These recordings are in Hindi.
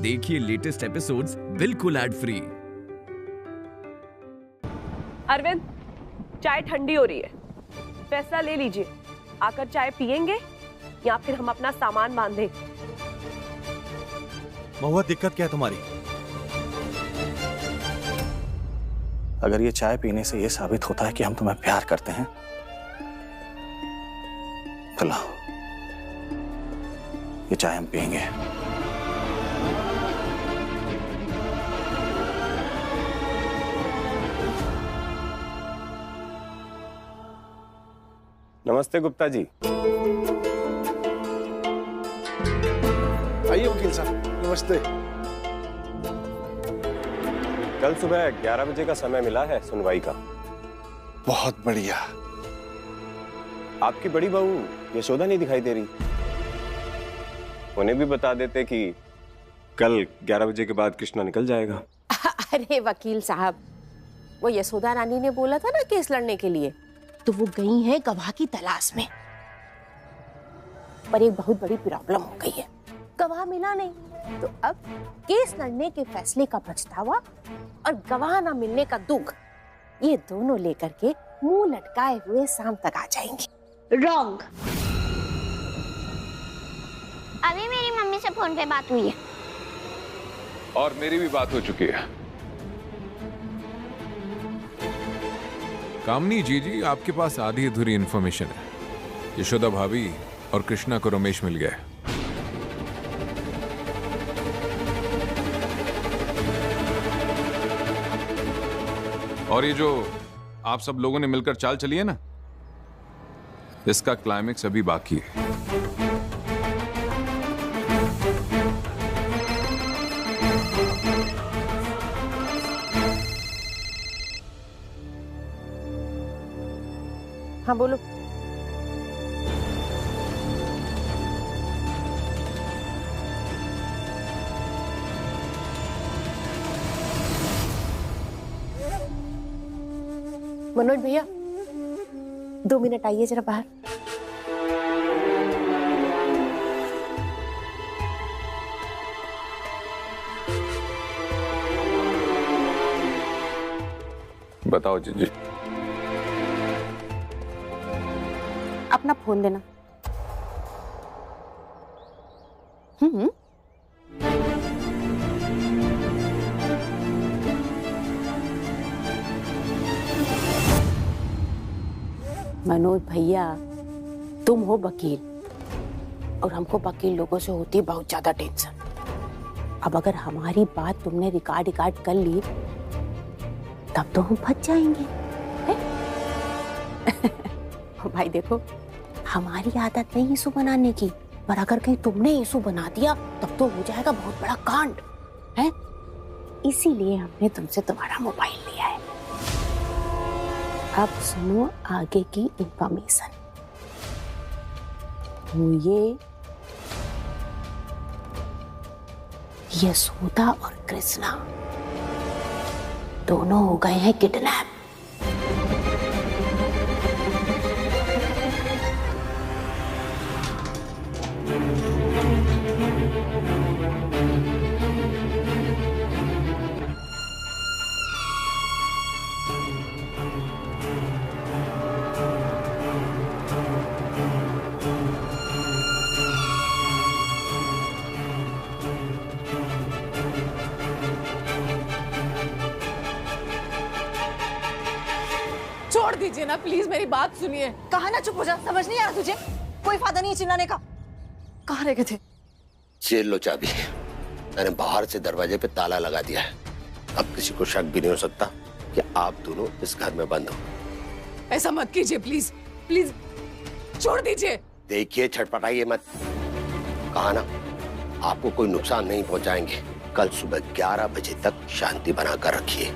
देखिए लेटेस्ट एपिसोड्स बिल्कुल एड फ्री। अरविंद, चाय ठंडी हो रही है, फैसला ले लीजिए। आकर चाय पियेंगे या फिर हम अपना सामान बांधें? महुआ, दिक्कत क्या है तुम्हारी? अगर ये चाय पीने से ये साबित होता है कि हम तुम्हें प्यार करते हैं तो लाओ, ये चाय हम पियेंगे। नमस्ते गुप्ता जी। आइए वकील साहब, नमस्ते। कल सुबह 11 बजे का समय मिला है सुनवाई का। बहुत बढ़िया। आपकी बड़ी बहू यशोदा नहीं दिखाई दे रही। उन्हें भी बता देते कि कल 11 बजे के बाद कृष्णा निकल जाएगा। अरे वकील साहब, वो यशोदा रानी ने बोला था ना केस लड़ने के लिए, तो वो गई हैं गवाह की तलाश में। पर एक बहुत बड़ी प्रॉब्लम हो गई है, गवाह मिला नहीं। तो अब केस लड़ने के फैसले का पछतावा और गवाह ना मिलने का दुख, ये दोनों लेकर के मुंह लटकाए हुए शाम तक आ जाएंगे। रॉन्ग। अभी मेरी मम्मी से फोन पे बात हुई है और मेरी भी बात हो चुकी है। कामनी जी, आपके पास आधी अधूरी इंफॉर्मेशन है। यशोदा भाभी और कृष्णा को रमेश मिल गया है। और ये जो आप सब लोगों ने मिलकर चाल चली है ना, इसका क्लाइमेक्स अभी बाकी है। हाँ बोलो। मनोज भैया, 2 मिनट आइए जरा बाहर। बताओ जी। अपना फोन देना। मनोज भैया, तुम हो वकील और हमको वकील लोगों से होती है बहुत ज्यादा टेंशन। अब अगर हमारी बात तुमने रिकॉर्ड कर ली तब तो हम फंस जाएंगे। भाई देखो, हमारी आदत नहीं इशू बनाने की, पर अगर कहीं तुमने इशू बना दिया तब तो हो जाएगा बहुत बड़ा कांड है। इसीलिए हमने तुमसे तुम्हारा मोबाइल लिया है। अब सुनो आगे की इंफॉर्मेशन। ये यशोदा और कृष्णा दोनों हो गए हैं किडनैप। छोड़ दीजिए ना प्लीज, मेरी बात सुनिए। कहा ना चुप हो जा, समझ नहीं आ रहा तुझे? कोई फायदा नहीं चिल्लाने का। कहाँ रह गए थे? जेल लो चाबी। मैंने बाहर से दरवाजे पे ताला लगा दिया है। अब किसी को शक भी नहीं हो सकता कि आप दोनों इस घर में बंद हो। ऐसा मत कीजिए प्लीज, प्लीज छोड़ दीजिए। देखिए, छटपटाइए मत। कहा ना, आपको कोई नुकसान नहीं पहुंचाएंगे। कल सुबह 11 बजे तक शांति बनाकर रखिए।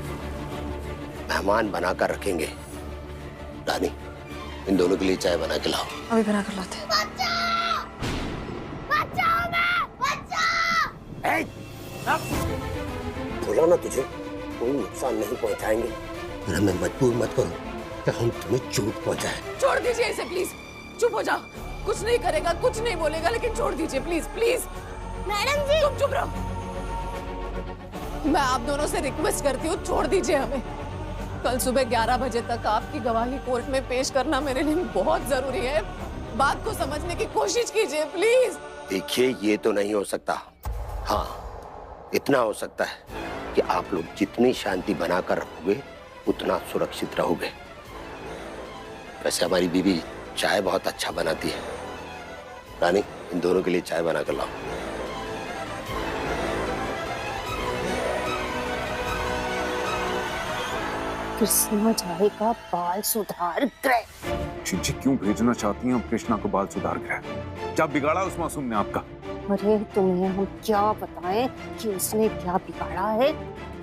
मेहमान बनाकर रखेंगे। रानी, इन दोनों के लिए चाय बना के लाओ। अभी बना कर लाते हैं। बोला ना तुझे, कोई नुकसान नहीं पहुंचाएंगे। और हमें मजबूर मत करो कि हम तुम्हें चोट पहुंचाए। छोड़ दीजिए इसे प्लीज, चुप हो जा। कुछ नहीं करेगा, कुछ नहीं बोलेगा, लेकिन छोड़ दीजिए प्लीज प्लीज। मैडम जी, तुम चुप रहो। मैं आप दोनों से रिक्वेस्ट करती हूँ, छोड़ दीजिए हमें। कल सुबह 11 बजे तक आपकी गवाही कोर्ट में पेश करना मेरे लिए बहुत जरूरी है। बात को समझने की कोशिश कीजिए प्लीज। देखिए, ये तो नहीं हो सकता। हाँ, इतना हो सकता है कि आप लोग जितनी शांति बनाकर रखोगे उतना सुरक्षित रहोगे। वैसे हमारी बीवी चाय बहुत अच्छा बनाती है। रानी, इन दोनों के लिए चाय बना कर लाओ। कृष्णा जाएगा बाल सुधार गृह। जी क्यों भेजना चाहती हैं कृष्णा को बाल सुधार गृह? क्या बिगाड़ा उस मासूम ने आपका? अरे तुम्हें हम क्या बताएं कि उसने क्या बिगाड़ा है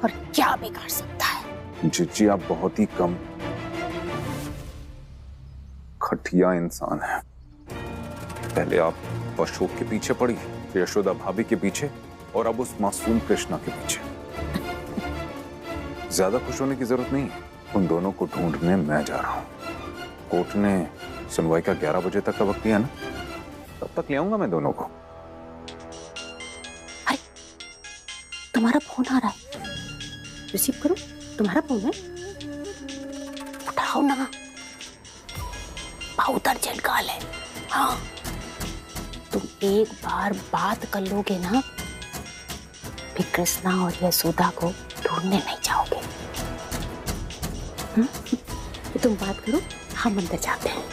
और क्या बिगाड़ सकता है। जी आप बहुत ही कम घटिया इंसान है। पहले आप अशोक के पीछे पड़ी, यशोदा भाभी के पीछे, और अब उस मासूम कृष्णा के पीछे। ज्यादा खुश होने की जरूरत नहीं, उन दोनों को ढूंढने मैं जा रहा हूं। कोर्ट ने सुनवाई का 11 बजे तक का वक्त दिया ना, तब तक ले आऊंगा मैं दोनों को। अरे तुम्हारा फोन आ रहा है, रिसीव करो। तुम्हारा फोन है, उठाओ ना, बहुत अर्जेंट कॉल है। हाँ, तुम एक बार बात कर लोगे ना, फिर कृष्णा और यशोदा को ढूंढने नहीं जाओगे। तो तुम बात करो, हम अंदर जाते हैं।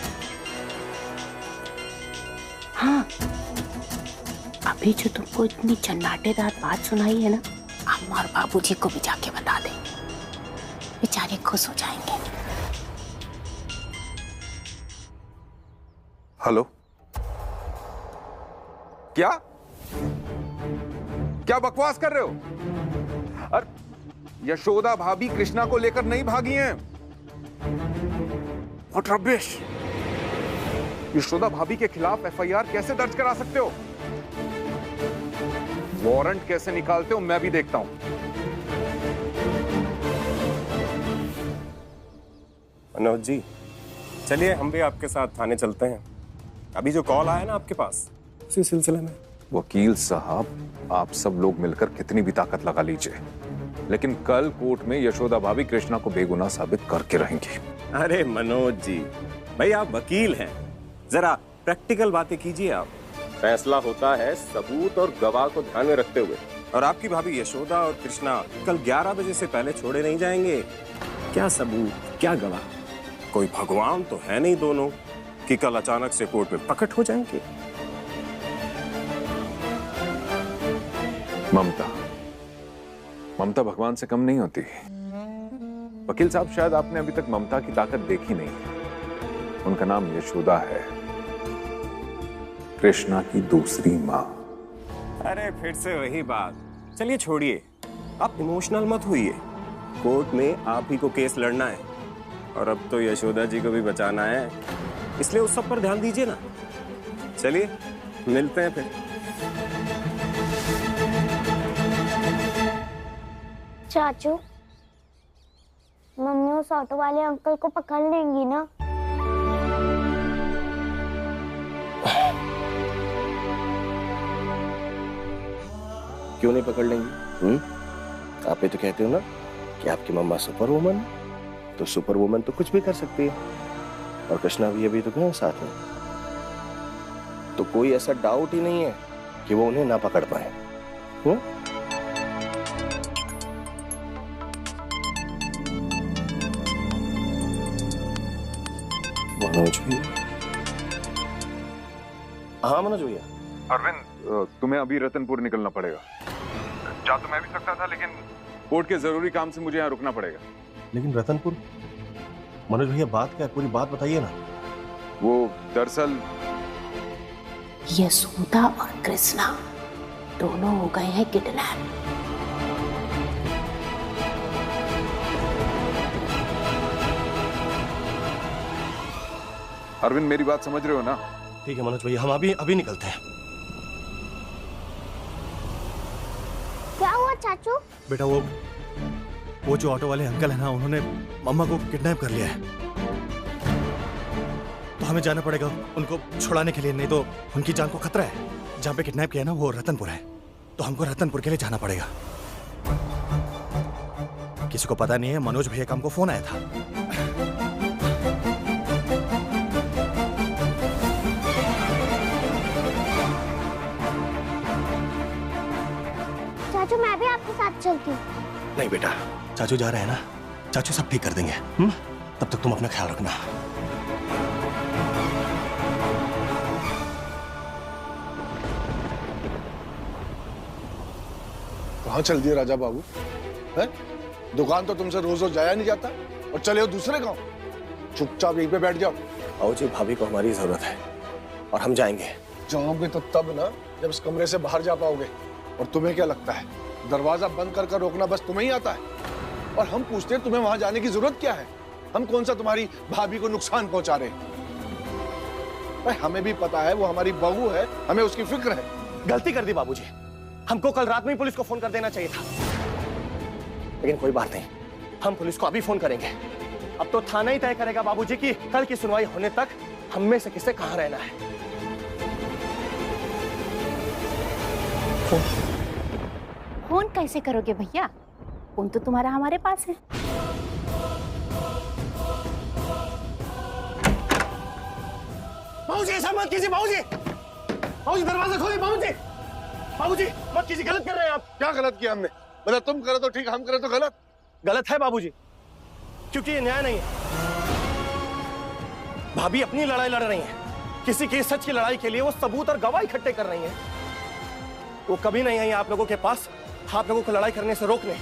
हाँ, अभी जो तुमको इतनी चन्नाटेदार बात सुनाई है ना, अम्मा और बाबूजी को भी जाके बता दे, बेचारे खुश हो जाएंगे। हेलो, क्या क्या बकवास कर रहे हो? अरे यशोदा भाभी कृष्णा को लेकर नहीं भागी हैं। What rubbish! यशोदा भाभी के खिलाफ एफआईआर कैसे दर्ज करा सकते हो? वारंट कैसे निकालते हो मैं भी देखता हूं। मनोज जी, चलिए हम भी आपके साथ थाने चलते हैं। अभी जो कॉल आया ना आपके पास, उसी सिलसिले में। वकील साहब, आप सब लोग मिलकर कितनी भी ताकत लगा लीजिए, लेकिन कल कोर्ट में यशोदा भाभी कृष्णा को बेगुनाह साबित करके रहेंगी। अरे मनोज जी, भाई आप वकील हैं, जरा प्रैक्टिकल बातें कीजिए। आप फैसला होता है सबूत और गवाह को ध्यान में रखते हुए। और आपकी भाभी यशोदा और कृष्णा कल 11 बजे से पहले छोड़े नहीं जाएंगे। क्या सबूत, क्या गवाह? कोई भगवान तो है नहीं दोनों कि कल अचानक से कोर्ट में प्रकट हो जाएंगे। ममता भगवान से कम नहीं होती। वकील साहब, शायद आपने अभी तक ममता की ताकत देखी नहीं। उनका नाम यशोदा है, कृष्णा की दूसरी माँ। अरे फिर से वही बात। चलिए छोड़िए, आप इमोशनल मत होइए। कोर्ट में आप ही को केस लड़ना है और अब तो यशोदा जी को भी बचाना है, इसलिए उस सब पर ध्यान दीजिए ना। चलिए मिलते हैं फिर। चाचू, मम्मी उस ऑटो वाले अंकल को पकड़ लेंगी ना? क्यों नहीं पकड़ लेंगी? आप ही तो कहते हो ना कि आपकी मम्मा सुपर वुमन, तो सुपर वुमन तो कुछ भी कर सकती है। और कृष्णा भी अभी तो गए साथ में, तो कोई ऐसा डाउट ही नहीं है कि वो उन्हें ना पकड़ पाए। मनोज भैया। हाँ मनोज भैया। अरविंद, तुम्हें अभी रतनपुर निकलना पड़ेगा। जा तो मैं भी सकता था, लेकिन कोर्ट के जरूरी काम से मुझे यहाँ रुकना पड़ेगा। लेकिन रतनपुर, मनोज भैया बात क्या है, पूरी बात बताइए ना। वो दरअसल यशोदा और कृष्णा दोनों हो गए हैं किडनैप। अरविंद, मेरी बात समझ रहे हो ना? ठीक है मनोज भैया, हम अभी निकलते हैं। क्या हुआ चाचू? बेटा वो जो ऑटो वाले अंकल है ना, उन्होंने मम्मा को किडनैप कर लिया है, तो हमें जाना पड़ेगा उनको छुड़ाने के लिए, नहीं तो उनकी जान को खतरा है। जहाँ पे किडनैप किया ना वो रतनपुर है, तो हमको रतनपुर के लिए जाना पड़ेगा। किसी को पता नहीं है, मनोज भैया का हमको फोन आया था। चाचू मैं भी आपके साथ चलती हूँ। नहीं बेटा, चाचू जा रहे हैं ना, चाचू सब ठीक कर देंगे। तब तक तुम अपना ख्याल रखना। कहाँ चल दिए राजा बाबू? है? दुकान तो तुमसे रोज रोज जाया नहीं जाता और चले हो दूसरे गांव। चुपचाप यहीं पे बैठ जाओ। आओ जी, भाभी को हमारी जरूरत है और हम जाएंगे। जाओगे तो तब ना जब इस कमरे से बाहर जा पाओगे। और तुम्हें क्या लगता है दरवाजा बंद कर कर रोकना बस तुम्हें ही आता है? और हम पूछते हैं तुम्हें वहां जाने की जरूरत क्या है? हम कौन सा तुम्हारी भाभी को नुकसान पहुंचा रहे हैं? हमें भी पता है वो हमारी बहू है, हमें उसकी फिक्र है। गलती कर दी बाबूजी, हमको कल रात में ही पुलिस को फोन कर देना चाहिए था। लेकिन कोई बात नहीं, हम पुलिस को अभी फोन करेंगे। अब तो थाना ही तय करेगा बाबूजी कि कल की सुनवाई होने तक हम में से किसे कहां रहना है। फोन कैसे करोगे भैया? फोन तो तुम्हारा हमारे पास है। बाबूजी ऐसा मत कीजिए। बाबूजी, बाबूजी दरवाजा खोलिए। बाबूजी, बाबूजी मत कीजिए, गलत कर रहे हैं आप। क्या गलत किया हमने? मतलब तुम करे तो ठीक, हम करे तो गलत? गलत है बाबूजी, क्योंकि ये न्याय नहीं है। भाभी अपनी लड़ाई लड़ रही हैं। किसी के सच की लड़ाई के लिए वो सबूत और गवाह इकट्ठे कर रही हैं। वो कभी नहीं आई आप लोगों के पास आप लोगों को लड़ाई करने से रोकने,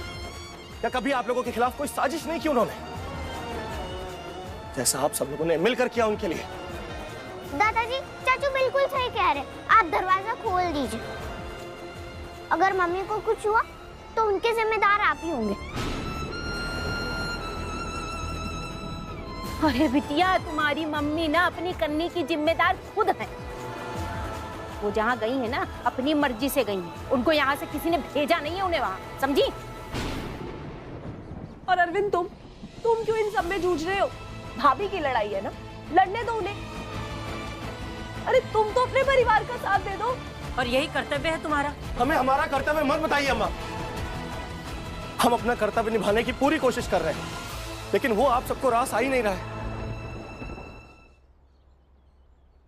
या कभी आप लोगों के खिलाफ कोई साजिश नहीं की उन्होंने, जैसा आप सब लोगों ने मिलकर किया उनके लिए। दादाजी, चाचू बिल्कुल सही कह रहे। आप दरवाजा खोल दीजिए। अगर मम्मी को कुछ हुआ तो उनके जिम्मेदार आप ही होंगे। अरे बिटिया, तुम्हारी मम्मी ना अपनी करने की जिम्मेदार खुद है। वो जहाँ गई है ना अपनी मर्जी से गई है। उनको यहाँ से किसी ने भेजा नहीं है उन्हें वहाँ, समझी? और अरविंद, तुम क्यों इन सब में जूझ रहे हो? भाभी की लड़ाई है ना, लड़ने दो उन्हें। अरे तुम तो अपने परिवार का साथ दे दो। और यही कर्तव्य है तुम्हारा। हमें हमारा कर्तव्य मत बताइए अम्मा। हम अपना कर्तव्य निभाने की पूरी कोशिश कर रहे हैं, लेकिन वो आप सबको रास आ ही नहीं रहा है।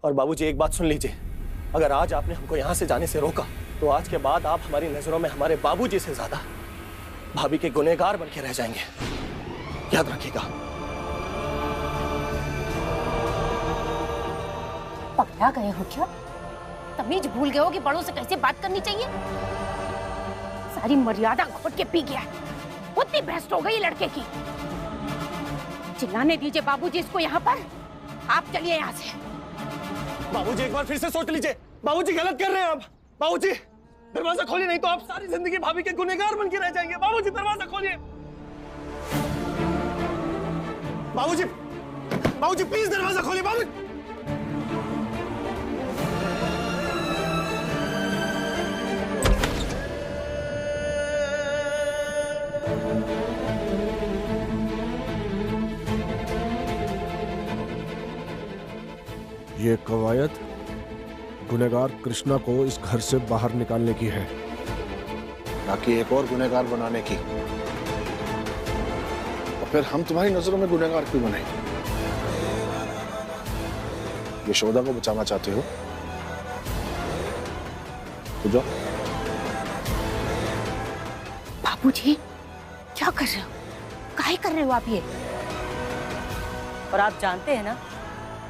और बाबूजी एक बात सुन लीजिए, अगर आज आपने हमको यहां से जाने से रोका तो आज के बाद आप हमारी नजरों में हमारे बाबूजी से ज्यादा भाभी के गुनहगार बन के रह जाएंगे। याद रखिएगा। पकड़ा गए हो क्या? तमीज भूल गए हो कि बड़ों से कैसे बात करनी चाहिए? सारी मर्यादा घोट के पी गया। उतनी भ्रष्ट हो गई लड़के की। चिल्लाने दीजिए बाबूजी इसको यहाँ पर। आप चलिए यहाँ से। बाबूजी एक बार फिर से सोच लीजिए। बाबूजी गलत कर रहे हैं आप। बाबूजी दरवाजा खोलिए, नहीं तो आप सारी जिंदगी भाभी के गुनहगार बन के रह जाएंगे। बाबूजी दरवाजा खोलिए। बाबूजी, बाबूजी प्लीज दरवाजा खोलिए। बाबूजी, ये कवायद गुनहगार कृष्णा को इस घर से बाहर निकालने की है, ताकि एक और गुनहगार बनाने की। और फिर हम तुम्हारी नजरों में गुनहगार क्यों बने? यशोदा को बचाना चाहते हो तो जाओ। बाबूजी क्या कर रहे हो? काहे कर रहे हो आप ये? और आप जानते हैं ना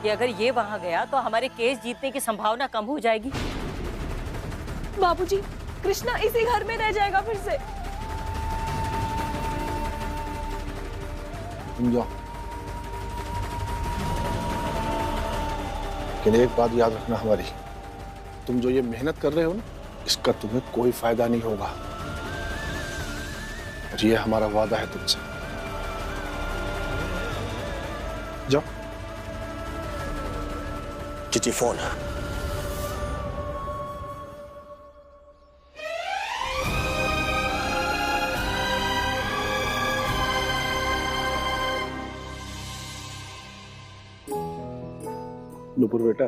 कि अगर ये वहां गया तो हमारे केस जीतने की संभावना कम हो जाएगी। बाबूजी, कृष्णा इसी घर में रह जाएगा फिर से। तुम जाओ, लेकिन एक बात याद रखना हमारी, तुम जो ये मेहनत कर रहे हो ना, इसका तुम्हें कोई फायदा नहीं होगा। और ये हमारा वादा है तुमसे। जाओ। चिची फोन। नुपुर बेटा,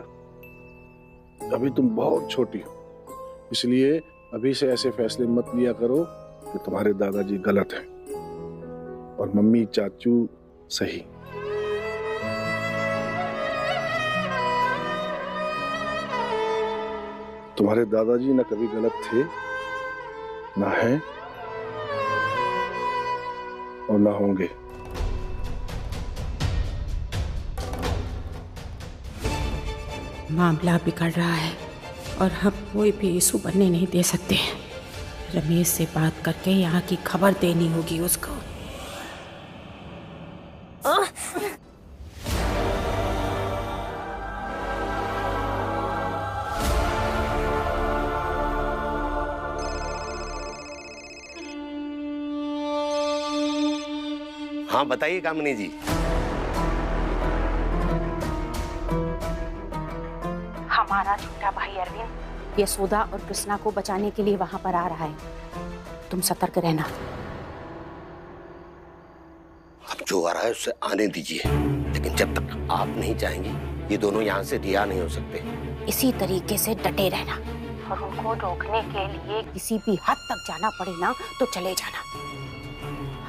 अभी तुम बहुत छोटी हो, इसलिए अभी से ऐसे फैसले मत लिया करो कि तुम्हारे दादाजी गलत हैं। और मम्मी चाचू सही। तुम्हारे दादाजी न कभी गलत थे, ना हैं और ना होंगे। मामला बिगड़ रहा है और हम कोई भी इशू बनने नहीं दे सकते। रमेश से बात करके यहाँ की खबर देनी होगी उसको। हाँ बताइए कामिनी जी। हमारा छोटा भाई अरविंद यशोदा और कृष्णा को बचाने के लिए वहां पर आ रहा है। तुम सतर्क रहना। अब जो आ रहा है उससे आने दीजिए, लेकिन जब तक आप नहीं चाहेंगी ये दोनों यहाँ से रिहा नहीं हो सकते। इसी तरीके से डटे रहना और उनको रोकने के लिए किसी भी हद तक जाना पड़े ना तो चले जाना।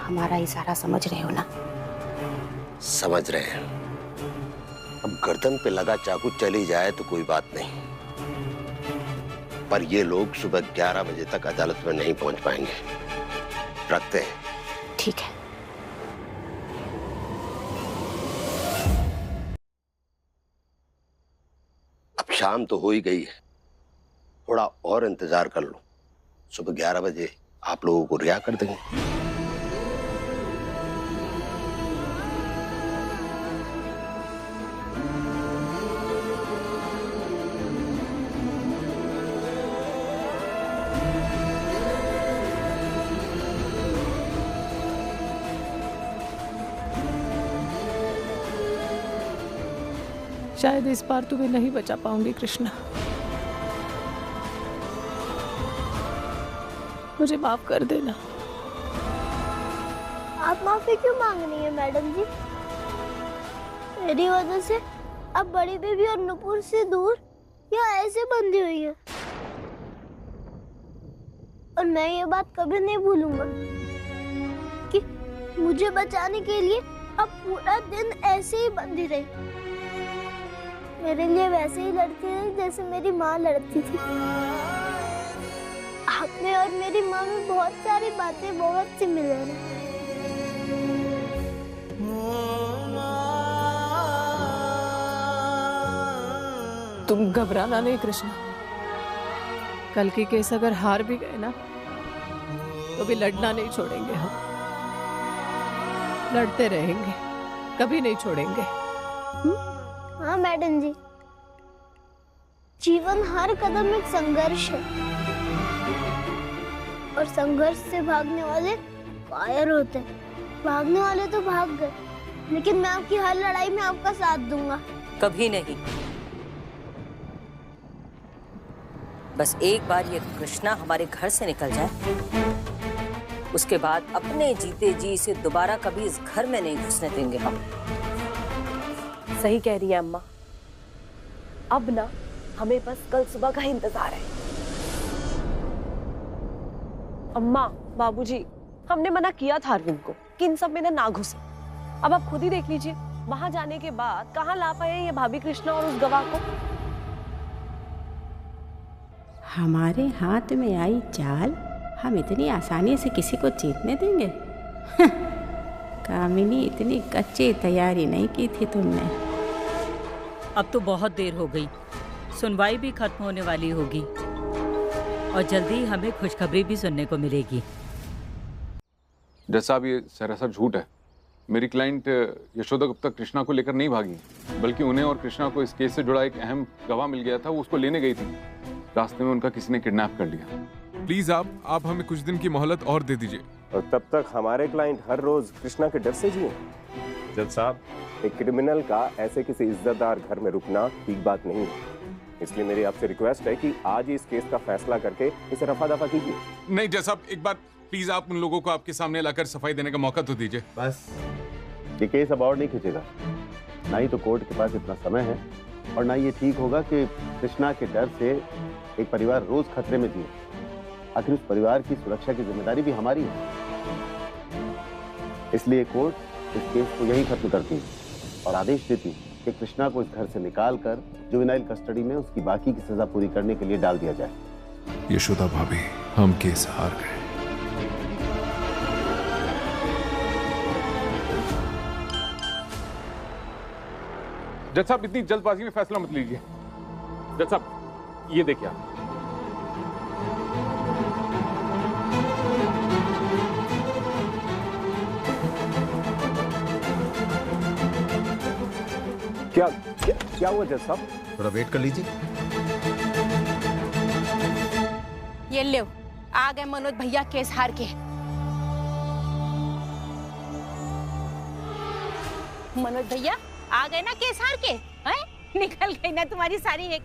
हमारा इशारा समझ रहे हो ना? समझ रहे हैं। अब गर्दन पे लगा चाकू चली जाए तो कोई बात नहीं, पर ये लोग सुबह 11 बजे तक अदालत में नहीं पहुंच पाएंगे। रखते हैं। ठीक है। अब शाम तो हो ही गई है, थोड़ा और इंतजार कर लो। सुबह 11 बजे आप लोगों को रिहा कर देंगे। शायद इस बार तुम्हें नहीं बचा पाऊंगी कृष्णा। मुझे माफ कर देना। आप माफी क्यों मांग रही है मैडम जी? मेरी वजह से अब बड़ी बेबी और नुपुर से दूर या ऐसे बंधी हुई है, और मैं ये बात कभी नहीं भूलूंगा कि मुझे बचाने के लिए अब पूरा दिन ऐसे ही बंधी रही। मेरे लिए वैसे ही लड़ती रही जैसे मेरी माँ लड़ती थी। आपने और मेरी माँ में बहुत सारी बातें बहुत सिमिलर हैं। तुम घबराना नहीं कृष्णा। कल की केस अगर हार भी गए ना तो भी लड़ना नहीं छोड़ेंगे। हम लड़ते रहेंगे, कभी नहीं छोड़ेंगे। हाँ मैडम जी, जीवन हर कदम एक संघर्ष है और संघर्ष से भागने वाले कायर होते हैं। भागने वाले तो भाग गए, लेकिन मैं आपकी हर लड़ाई में आपका साथ दूंगा। कभी नहीं। बस एक बार ये कृष्णा हमारे घर से निकल जाए, उसके बाद अपने जीते जी इसे दोबारा कभी इस घर में नहीं घुसने देंगे हम। सही कह रही है अम्मा। अब ना हमें बस कल सुबह का ही इंतजार है। अम्मा, बाबूजी, हमने मना किया था अरविंद को कि इन सब में ना घुसे। अब आप खुद ही देख लीजिए, वहां जाने के बाद कहाँ ला पाए ये भाभी कृष्णा और उस गवाह को। हमारे हाथ में आई चाल हम इतनी आसानी से किसी को जीतने देंगे? कामिनी, इतनी कच्ची तैयारी नहीं की थी तुमने। अब तो बहुत देर हो गई, सुनवाई भी खत्म होने वाली होगी और जल्दी ही हमें खुशखबरी भी सुनने को मिलेगी। जज साहब, ये सरासर झूठ है। मेरी क्लाइंट यशोदा गुप्ता कृष्णा को लेकर नहीं भागी, बल्कि उन्हें और कृष्णा को इस केस से जुड़ा एक अहम गवाह मिल गया था, वो उसको लेने गई थी। रास्ते में उनका किसी ने किडनैप कर लिया। प्लीज आप हमें कुछ दिन की मोहलत और दे दीजिए। और तब तक हमारे क्लाइंट हर रोज कृष्णा के डर से जिए। जज साहब, एक क्रिमिनल का ऐसे किसी इज्जतदार घर में रुकना ठीक बात नहीं है, इसलिए मेरी आपसे रिक्वेस्ट है कि आज ही इस केस का फैसला करके इसे रफा दफा कीजिए। नहीं जज साहब, एक बार प्लीज आप उन लोगों को आपके सामने लाकर सफाई देने का मौका तो दीजिए। बस, ये केस अब और नहीं खींचेगा। ना ही तो कोर्ट के पास इतना समय है और ना ये ठीक होगा कि कृष्णा के डर से एक परिवार रोज खतरे में जिए। आखिर उस परिवार की सुरक्षा की जिम्मेदारी भी हमारी है। इसलिए कोर्ट इस केस को यहीं खत्म करती और आदेश देती कि कृष्णा को इस घर से निकाल कर जुवेनाइल कस्टडी में उसकी बाकी की सजा पूरी करने के लिए डाल दिया जाए। यशोदा भाभी, हम केस हार गए। जज साहब, इतनी जल्दबाजी में फैसला मत लीजिए। जज साहब, ये देखिए आप। क्या हुआ जज साहब? थोड़ा वेट कर लीजिए। ये लो, आ गए मनोज भैया केस हार के। मनोज भैया आ गए ना केस हार के, हैं? निकल गई ना तुम्हारी सारी एक